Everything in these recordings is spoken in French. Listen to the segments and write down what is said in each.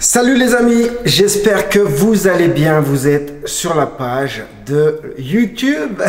Salut les amis, j'espère que vous allez bien. Vous êtes sur la page de YouTube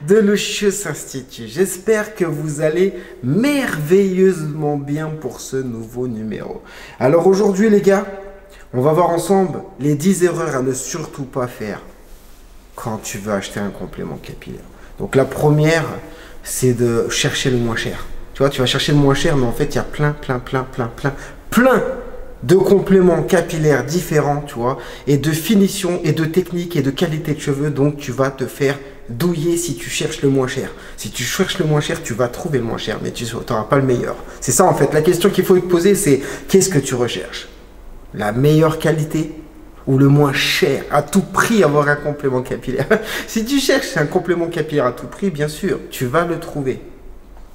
de Lucius Institute. J'espère que vous allez merveilleusement bien pour ce nouveau numéro. Alors aujourd'hui les gars, on va voir ensemble les 10 erreurs à ne surtout pas faire quand tu veux acheter un complément capillaire. Donc la première, c'est de chercher le moins cher. Tu vois, tu vas chercher le moins cher, mais en fait, il y a plein de compléments capillaires différents, tu vois, et de finition, et de technique, et de qualité de cheveux. Donc, tu vas te faire douiller si tu cherches le moins cher. Si tu cherches le moins cher, tu vas trouver le moins cher, mais tu n'auras pas le meilleur. C'est ça, en fait. La question qu'il faut te poser, c'est qu'est-ce que tu recherches? La meilleure qualité ou le moins cher, à tout prix, avoir un complément capillaire? Si tu cherches un complément capillaire à tout prix, bien sûr, tu vas le trouver.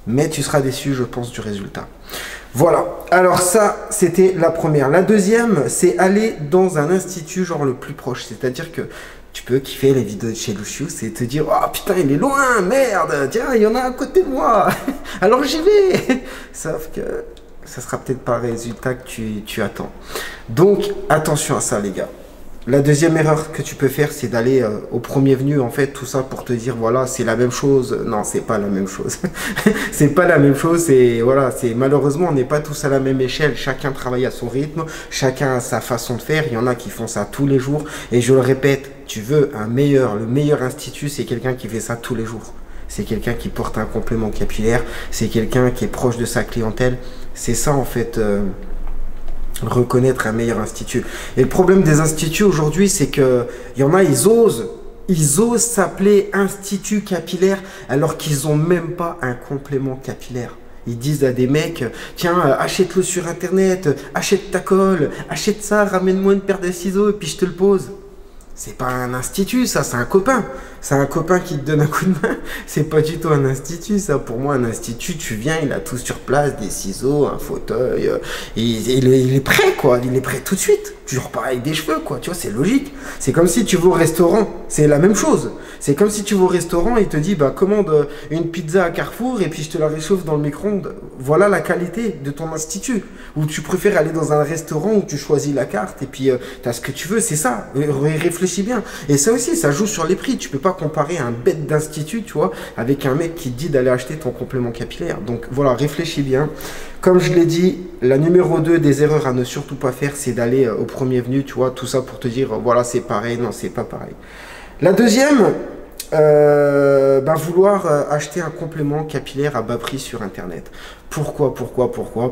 Mais tu seras déçu, je pense, du résultat. Voilà, alors ça, c'était la première. La deuxième, c'est aller dans un institut genre le plus proche. C'est-à-dire que tu peux kiffer les vidéos de chez Lucius et te dire « Oh putain, il est loin, merde, tiens, il y en a à côté de moi, alors j'y vais !» Sauf que ça sera peut-être pas le résultat que tu attends. Donc, attention à ça, les gars. La deuxième erreur que tu peux faire, c'est d'aller au premier venu, en fait, tout ça pour te dire, voilà, c'est la même chose. Non, c'est pas la même chose. C'est pas la même chose. Et voilà, malheureusement, on n'est pas tous à la même échelle. Chacun travaille à son rythme. Chacun a sa façon de faire. Il y en a qui font ça tous les jours. Et je le répète, tu veux le meilleur institut, c'est quelqu'un qui fait ça tous les jours. C'est quelqu'un qui porte un complément capillaire. C'est quelqu'un qui est proche de sa clientèle. C'est ça, en fait... reconnaître un meilleur institut. Et le problème des instituts aujourd'hui, c'est que il y en a, ils osent s'appeler institut capillaire alors qu'ils ont même pas un complément capillaire. Ils disent à des mecs, tiens, achète-le sur internet, achète ta colle, achète ça, ramène-moi une paire de ciseaux et puis je te le pose. C'est pas un institut, ça, c'est un copain. C'est un copain qui te donne un coup de main. C'est pas du tout un institut, ça. Pour moi, un institut, tu viens, il a tout sur place, des ciseaux, un fauteuil. Il est prêt, quoi. Il est prêt tout de suite. Tu repars avec des cheveux, quoi. Tu vois, c'est logique. C'est comme si tu vas au restaurant. C'est la même chose. C'est comme si tu vas au restaurant et il te dit, bah, commande une pizza à Carrefour et puis je te la réchauffe dans le micro-ondes. Voilà la qualité de ton institut. Ou tu préfères aller dans un restaurant où tu choisis la carte et puis tu as ce que tu veux. C'est ça. Réfléchis bien. Et ça aussi, ça joue sur les prix. Tu peux pas comparer un bête d'institut, tu vois, avec un mec qui te dit d'aller acheter ton complément capillaire. Donc voilà, réfléchis bien. Comme je l'ai dit, la numéro 2 des erreurs à ne surtout pas faire, c'est d'aller au premier venu, tu vois, tout ça pour te dire, voilà, c'est pareil. Non, c'est pas pareil. La deuxième, vouloir acheter un complément capillaire à bas prix sur Internet. Pourquoi?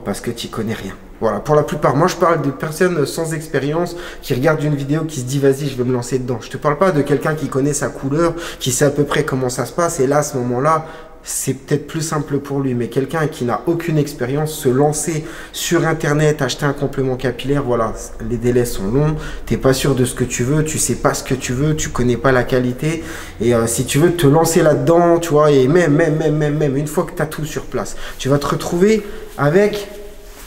Parce que tu connais rien. Voilà, pour la plupart, moi je parle de personnes sans expérience qui regardent une vidéo, qui se dit vas-y, je vais me lancer dedans. Je te parle pas de quelqu'un qui connaît sa couleur, qui sait à peu près comment ça se passe, et là, à ce moment-là, c'est peut-être plus simple pour lui. Mais quelqu'un qui n'a aucune expérience, se lancer sur Internet, acheter un complément capillaire, voilà, les délais sont longs, tu n'es pas sûr de ce que tu veux, tu sais pas ce que tu veux, tu connais pas la qualité. Et si tu veux te lancer là-dedans, tu vois, et même, une fois que tu as tout sur place, tu vas te retrouver avec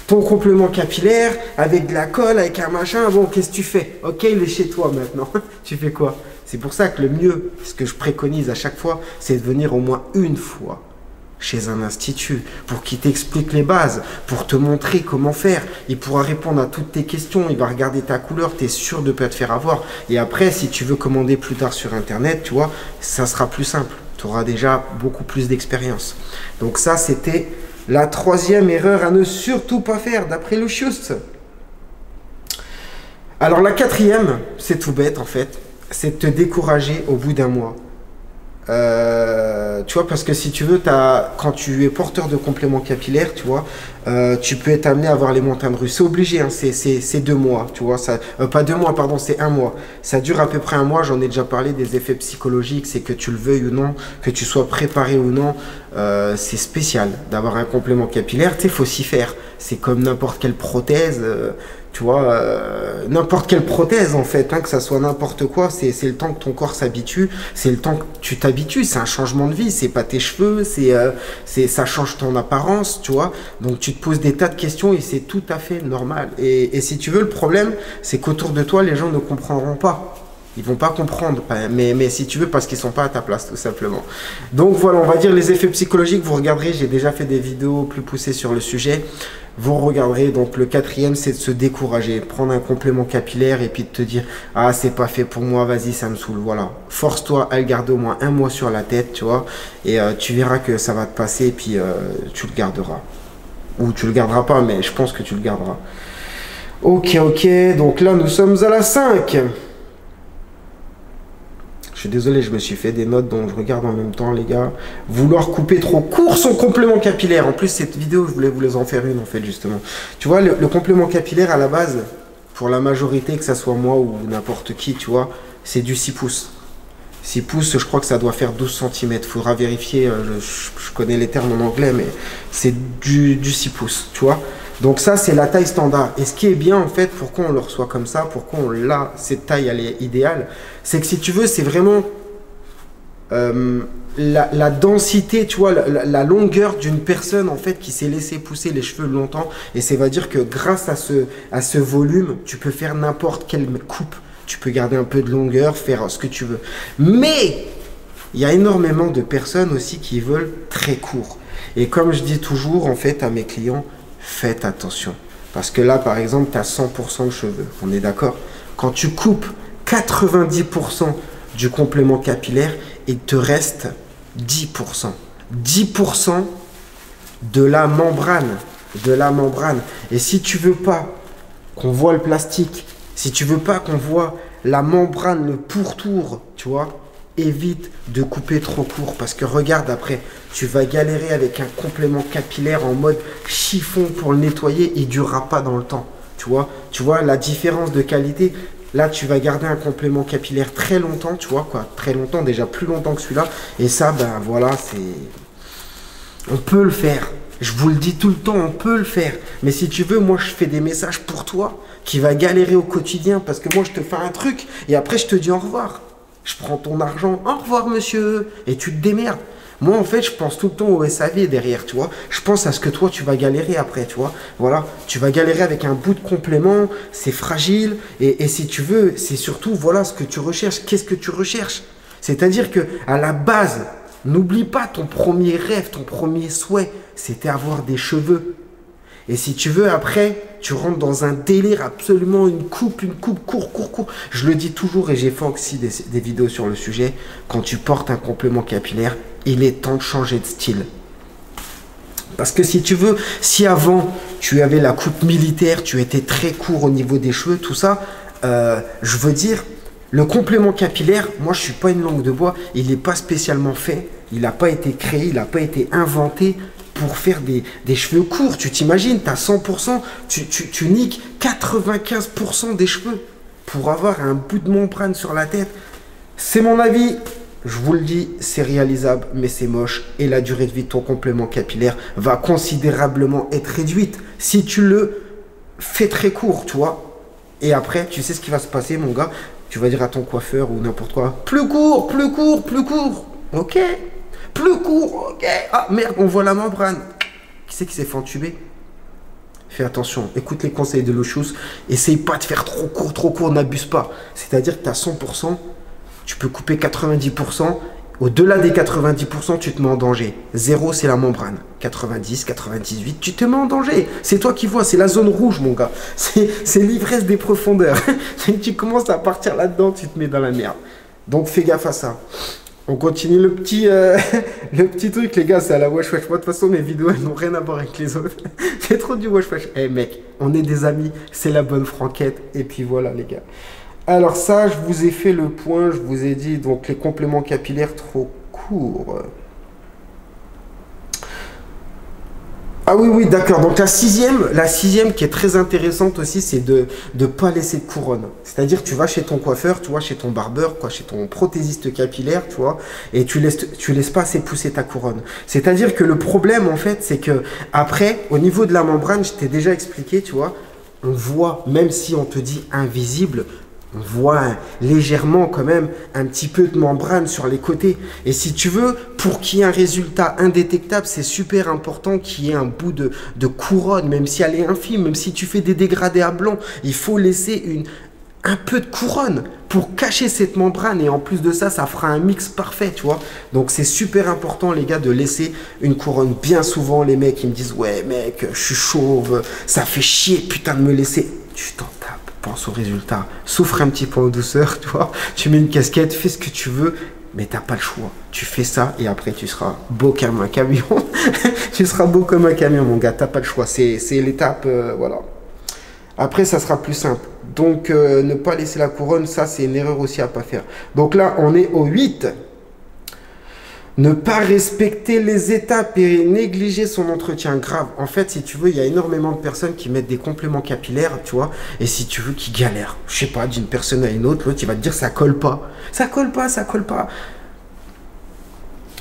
ton complément capillaire, avec de la colle, avec un machin. Bon, qu'est-ce que tu fais? Ok, il est chez toi maintenant. Tu fais quoi? C'est pour ça que le mieux, ce que je préconise à chaque fois, c'est de venir au moins une fois chez un institut pour qu'il t'explique les bases, pour te montrer comment faire. Il pourra répondre à toutes tes questions, il va regarder ta couleur, tu es sûr de ne pas te faire avoir. Et après, si tu veux commander plus tard sur Internet, tu vois, ça sera plus simple. Tu auras déjà beaucoup plus d'expérience. Donc ça, c'était la troisième erreur à ne surtout pas faire, d'après Lucius. Alors la quatrième, c'est tout bête en fait, c'est de te décourager au bout d'un mois. Tu vois, parce que si tu veux, quand tu es porteur de compléments capillaires, tu vois, tu peux être amené à avoir les montagnes russes. C'est obligé, hein, c'est 2 mois, tu vois, ça, pas 2 mois, pardon, c'est 1 mois. Ça dure à peu près 1 mois, j'en ai déjà parlé des effets psychologiques, c'est que tu le veuilles ou non, que tu sois préparé ou non, c'est spécial d'avoir un complément capillaire, tu sais, il faut s'y faire. C'est comme n'importe quelle prothèse, tu vois, n'importe quelle prothèse en fait, hein, que ça soit n'importe quoi, c'est le temps que ton corps s'habitue, c'est le temps que tu t'habitues, c'est un changement de vie, c'est pas tes cheveux, ça change ton apparence, tu vois. Donc tu te poses des tas de questions et c'est tout à fait normal. Et si tu veux, le problème, c'est qu'autour de toi, les gens ne comprendront pas. Ils vont pas comprendre, mais si tu veux, parce qu'ils sont pas à ta place, tout simplement. Donc voilà, on va dire les effets psychologiques, vous regarderez, j'ai déjà fait des vidéos plus poussées sur le sujet. Vous regarderez, donc le quatrième, c'est de se décourager, prendre un complément capillaire et puis de te dire, ah, c'est pas fait pour moi, vas-y, ça me saoule, voilà. Force-toi à le garder au moins 1 mois sur la tête, tu vois, et tu verras que ça va te passer et puis tu le garderas. Ou tu le garderas pas, mais je pense que tu le garderas. Ok, donc là, nous sommes à la 5. Je suis désolé, je me suis fait des notes dont je regarde en même temps, les gars. Vouloir couper trop court son complément capillaire. En plus, cette vidéo, je voulais vous en faire une, en fait, justement. Tu vois, le complément capillaire, à la base, pour la majorité, que ça soit moi ou n'importe qui, tu vois, c'est du 6 pouces. 6 pouces, je crois que ça doit faire 12 cm. Il faudra vérifier, je connais les termes en anglais, mais c'est du 6 pouces, tu vois. Donc ça, c'est la taille standard. Et ce qui est bien, en fait, pourquoi on le reçoit comme ça, pourquoi on l'a, cette taille, elle est idéale, c'est que si tu veux, c'est vraiment la densité, tu vois, la longueur d'une personne, en fait, qui s'est laissé pousser les cheveux longtemps. Et ça va dire que grâce à ce volume, tu peux faire n'importe quelle coupe. Tu peux garder un peu de longueur, faire ce que tu veux. Mais il y a énormément de personnes aussi qui veulent très court. Et comme je dis toujours, en fait, à mes clients, faites attention. Parce que là, par exemple, tu as 100% de cheveux. On est d'accord? Quand tu coupes 90% du complément capillaire, il te reste 10%. 10% de la membrane. De la membrane. Et si tu veux pas qu'on voit le plastique, si tu veux pas qu'on voit la membrane, le pourtour, tu vois, évite de couper trop court. Parce que regarde après, tu vas galérer avec un complément capillaire en mode chiffon pour le nettoyer. Il ne durera pas dans le temps. Tu vois la différence de qualité. Là, tu vas garder un complément capillaire très longtemps, tu vois quoi. Très longtemps, déjà plus longtemps que celui-là. Et ça, ben voilà, c'est... On peut le faire. Je vous le dis tout le temps, on peut le faire. Mais si tu veux, moi, je fais des messages pour toi qui va galérer au quotidien. Parce que moi, je te fais un truc et après, je te dis au revoir. Je prends ton argent, au revoir monsieur, et tu te démerdes. Moi, en fait, je pense tout le temps au SAV derrière, tu vois. Je pense à ce que toi, tu vas galérer après, tu vois. Voilà, tu vas galérer avec un bout de complément, c'est fragile. Et si tu veux, c'est surtout, voilà, ce que tu recherches. Qu'est-ce que tu recherches? C'est-à-dire que à la base, n'oublie pas ton premier rêve, ton premier souhait, c'était avoir des cheveux. Et si tu veux, après, tu rentres dans un délire absolument, une coupe, court. Je le dis toujours et j'ai fait aussi des vidéos sur le sujet. Quand tu portes un complément capillaire, il est temps de changer de style. Parce que si tu veux, si avant, tu avais la coupe militaire, tu étais très court au niveau des cheveux, tout ça, je veux dire, le complément capillaire, moi, je ne suis pas une langue de bois, il n'est pas spécialement fait, il n'a pas été créé, il n'a pas été inventé pour faire des cheveux courts. Tu t'imagines, tu as 100%, tu niques 95% des cheveux pour avoir un bout de membrane sur la tête. C'est mon avis, je vous le dis, c'est réalisable, mais c'est moche. Et la durée de vie de ton complément capillaire va considérablement être réduite si tu le fais très court, tu vois. Et après, tu sais ce qui va se passer, mon gars. Tu vas dire à ton coiffeur ou n'importe quoi, plus court. Ok. Plus court, ok. Ah merde, on voit la membrane. Qui c'est qui s'est fait entuber? Fais attention, écoute les conseils de Lucius. Essaye pas de faire trop court, n'abuse pas. C'est-à-dire que tu as 100%, tu peux couper 90%. Au-delà des 90%, tu te mets en danger. 0, c'est la membrane. 90, 98, tu te mets en danger. C'est toi qui vois, c'est la zone rouge, mon gars. C'est l'ivresse des profondeurs. Tu commences à partir là-dedans, tu te mets dans la merde. Donc fais gaffe à ça. On continue le petit truc, les gars, c'est à la wesh. Moi, de toute façon, mes vidéos, elles n'ont rien à voir avec les autres. J'ai trop du wesh. Eh mec, on est des amis, c'est la bonne franquette. Et puis voilà, les gars. Alors ça, je vous ai fait le point, je vous ai dit, donc les compléments capillaires trop courts. Ah oui, d'accord. Donc la sixième qui est très intéressante aussi, c'est de ne pas laisser de couronne. C'est-à-dire, tu vas chez ton coiffeur, tu vois, chez ton barbeur, quoi, chez ton prothésiste capillaire, tu vois, et tu laisses pas assez pousser ta couronne. C'est-à-dire que le problème, en fait, c'est que après, au niveau de la membrane, je t'ai déjà expliqué, tu vois, on voit, même si on te dit invisible, on voit légèrement quand même un petit peu de membrane sur les côtés. Et si tu veux, pour qu'il y ait un résultat indétectable, c'est super important qu'il y ait un bout de couronne, même si elle est infime, même si tu fais des dégradés à blanc, il faut laisser un peu de couronne pour cacher cette membrane. Et en plus de ça, ça fera un mix parfait, tu vois. Donc, c'est super important, les gars, de laisser une couronne. Bien souvent, les mecs, ils me disent, ouais, mec, je suis chauve, ça fait chier, putain, de me laisser. Tu t'en tapes. Pense au résultat. Souffre un petit peu en douceur, tu vois. Tu mets une casquette, fais ce que tu veux, mais t'as pas le choix. Tu fais ça et après tu seras beau comme un camion. Tu seras beau comme un camion, mon gars. T'as pas le choix. C'est l'étape, voilà. Après, ça sera plus simple. Donc, ne pas laisser la couronne, ça, c'est une erreur aussi à pas faire. Donc là, on est au 8. Ne pas respecter les étapes et négliger son entretien grave. En fait, si tu veux, il y a énormément de personnes qui mettent des compléments capillaires, tu vois, et si tu veux, qui galèrent. Je sais pas, d'une personne à une autre, l'autre, il va te dire ça colle pas. Ça colle pas, ça colle pas.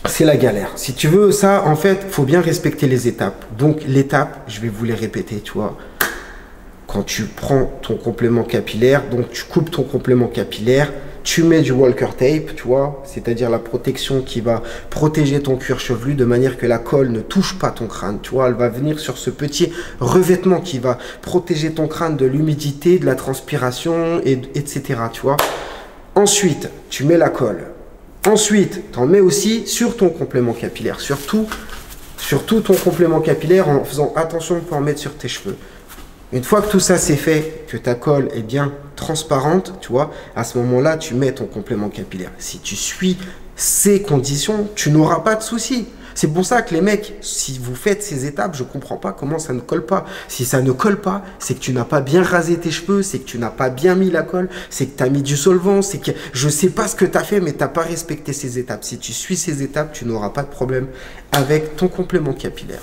C'est la galère. Si tu veux ça, en fait, faut bien respecter les étapes. Donc, l'étape, je vais vous les répéter, tu vois. Quand tu prends ton complément capillaire, donc tu coupes ton complément capillaire, tu mets du Walker Tape, tu vois, c'est-à-dire la protection qui va protéger ton cuir chevelu de manière que la colle ne touche pas ton crâne, tu vois. Elle va venir sur ce petit revêtement qui va protéger ton crâne de l'humidité, de la transpiration, etc., tu vois. Ensuite, tu mets la colle. Ensuite, tu en mets aussi sur ton complément capillaire, surtout ton complément capillaire en faisant attention de ne pas en mettre sur tes cheveux. Une fois que tout ça c'est fait, que ta colle est bien transparente, tu vois, à ce moment-là, tu mets ton complément capillaire. Si tu suis ces conditions, tu n'auras pas de soucis. C'est pour ça que les mecs, si vous faites ces étapes, je ne comprends pas comment ça ne colle pas. Si ça ne colle pas, c'est que tu n'as pas bien rasé tes cheveux, c'est que tu n'as pas bien mis la colle, c'est que tu as mis du solvant, c'est que je ne sais pas ce que tu as fait, mais tu n'as pas respecté ces étapes. Si tu suis ces étapes, tu n'auras pas de problème avec ton complément capillaire.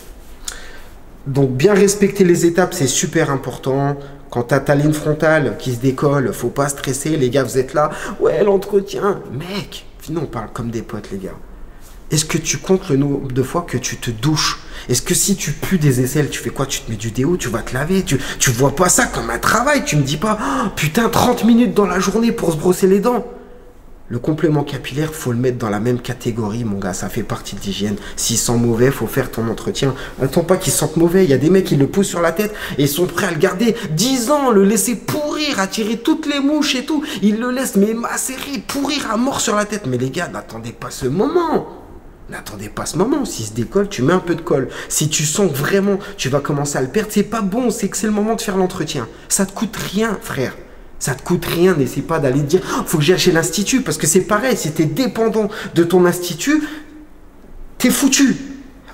Donc, bien respecter les étapes, c'est super important. Quand tu as ta ligne frontale qui se décolle, faut pas stresser. Les gars, vous êtes là. Ouais, l'entretien. Mec, sinon on parle comme des potes, les gars. Est-ce que tu comptes le nombre de fois que tu te douches? Est-ce que si tu pues des aisselles, tu fais quoi? Tu te mets du déo, tu vas te laver. Tu vois pas ça comme un travail. Tu me dis pas, oh, putain, 30 minutes dans la journée pour se brosser les dents. Le complément capillaire, faut le mettre dans la même catégorie, mon gars. Ça fait partie de l'hygiène. S'il sent mauvais, faut faire ton entretien. Attends pas qu'il sente mauvais. Il y a des mecs qui le poussent sur la tête et ils sont prêts à le garder 10 ans, le laisser pourrir, attirer toutes les mouches et tout. Ils le laissent mais macérer, pourrir à mort sur la tête. Mais les gars, n'attendez pas ce moment. N'attendez pas ce moment. S'il se décolle, tu mets un peu de colle. Si tu sens que vraiment tu vas commencer à le perdre, c'est pas bon. C'est que c'est le moment de faire l'entretien. Ça te coûte rien, frère. Ça te coûte rien, n'essaie pas d'aller te dire oh, faut que j'aille chez l'institut, parce que c'est pareil, si tu es dépendant de ton institut, t'es foutu.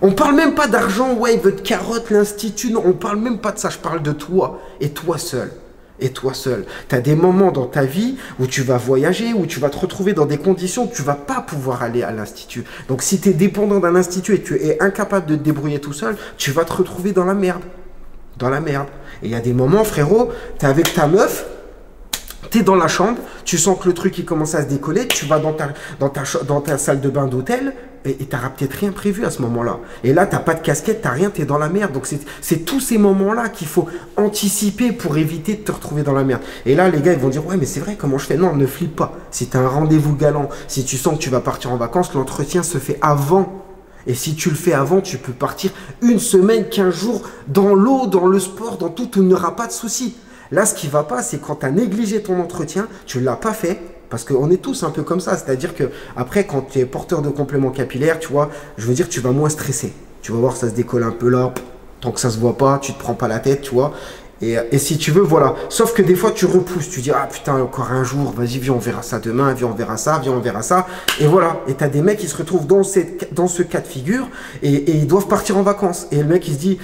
On parle même pas d'argent, ouais, il veut de carottes, l'institut, non, on parle même pas de ça, je parle de toi, et toi seul. Et toi seul. Tu as des moments dans ta vie où tu vas voyager, où tu vas te retrouver dans des conditions où tu vas pas pouvoir aller à l'institut. Donc si tu es dépendant d'un institut et que tu es incapable de te débrouiller tout seul, tu vas te retrouver dans la merde. Dans la merde. Et il y a des moments, frérot, tu es avec ta meuf, tu es dans la chambre, tu sens que le truc il commence à se décoller, tu vas dans ta salle de bain d'hôtel et tu n'auras peut-être rien prévu à ce moment-là. Et là, tu n'as pas de casquette, tu n'as rien, tu es dans la merde. Donc, c'est tous ces moments-là qu'il faut anticiper pour éviter de te retrouver dans la merde. Et là, les gars, ils vont dire, ouais, mais c'est vrai, comment je fais? Non, ne flippe pas. Si tu as un rendez-vous galant, si tu sens que tu vas partir en vacances, l'entretien se fait avant. Et si tu le fais avant, tu peux partir 1 semaine, 15 jours dans l'eau, dans le sport, dans tout, tu n'auras pas de soucis. Là, ce qui ne va pas, c'est quand tu as négligé ton entretien, tu ne l'as pas fait, parce qu'on est tous un peu comme ça. C'est-à-dire que après, quand tu es porteur de compléments capillaires, tu vois, je veux dire, tu vas moins stresser. Tu vas voir, ça se décolle un peu là, tant que ça ne se voit pas, tu ne te prends pas la tête, tu vois. Et si tu veux, voilà. Sauf que des fois, tu repousses, tu dis, ah putain, encore un jour, vas-y, viens, on verra ça demain, viens, on verra ça, viens, on verra ça. Et voilà. Et tu as des mecs qui se retrouvent dans ce cas de figure et ils doivent partir en vacances. Et le mec, il se dit,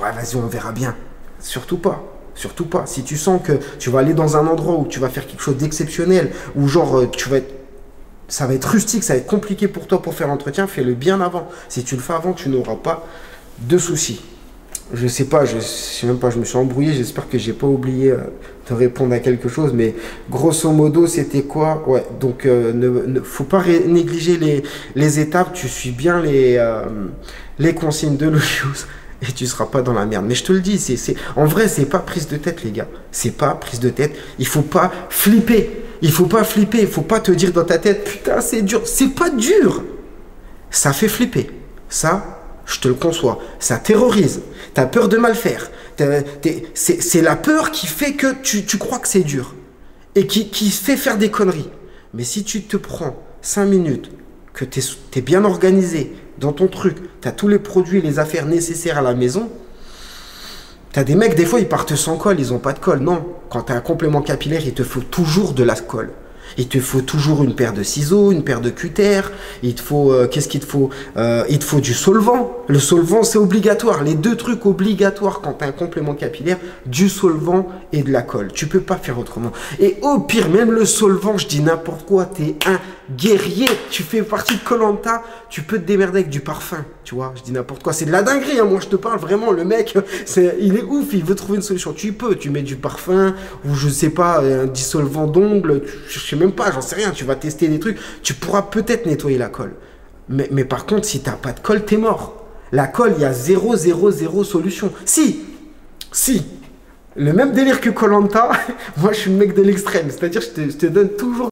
ouais, vas-y, on verra bien. Surtout pas. Surtout pas. Si tu sens que tu vas aller dans un endroit où tu vas faire quelque chose d'exceptionnel, où genre ça va être rustique, ça va être compliqué pour toi pour faire l'entretien, fais-le bien avant. Si tu le fais avant, tu n'auras pas de soucis. Je sais pas, je sais même pas, je me suis embrouillé, j'espère que j'ai pas oublié de répondre à quelque chose, mais grosso modo, c'était quoi? Ouais, donc ne faut pas négliger les étapes, tu suis bien les consignes de l'Ogios. Et tu ne seras pas dans la merde. Mais je te le dis, en vrai, c'est pas prise de tête, les gars. C'est pas prise de tête. Il faut pas flipper. Il faut pas flipper. Il faut pas te dire dans ta tête, putain, c'est dur. C'est pas dur. Ça fait flipper. Ça, je te le conçois. Ça terrorise. Tu as peur de mal faire. C'est la peur qui fait que tu crois que c'est dur. et qui fait faire des conneries. Mais si tu te prends 5 minutes, que tu es bien organisé dans ton truc, tu as tous les produits, les affaires nécessaires à la maison, tu as des mecs, des fois, ils partent sans colle, ils n'ont pas de colle. Non, quand tu as un complément capillaire, il te faut toujours de la colle. Il te faut toujours une paire de ciseaux, une paire de cutter. Il te faut, qu'est-ce qu'il te faut? Il te faut du solvant. Le solvant, c'est obligatoire. Les deux trucs obligatoires quand tu as un complément capillaire, du solvant et de la colle. Tu peux pas faire autrement. Et au pire, même le solvant, je dis n'importe quoi, tu es un guerrier. Tu fais partie de Koh-Lanta, tu peux te démerder avec du parfum. Tu vois, je dis n'importe quoi. C'est de la dinguerie, hein. Moi, je te parle vraiment. Le mec, il est ouf, il veut trouver une solution. Tu peux, tu mets du parfum ou je sais pas, un dissolvant d'ongles. Je sais même pas, j'en sais rien. Tu vas tester des trucs. Tu pourras peut-être nettoyer la colle. Mais par contre, si t'as pas de colle, t'es mort. La colle, il y a 0, 0, 0 solution. Si, le même délire que Koh-Lanta, moi, je suis le mec de l'extrême. C'est-à-dire, je te donne toujours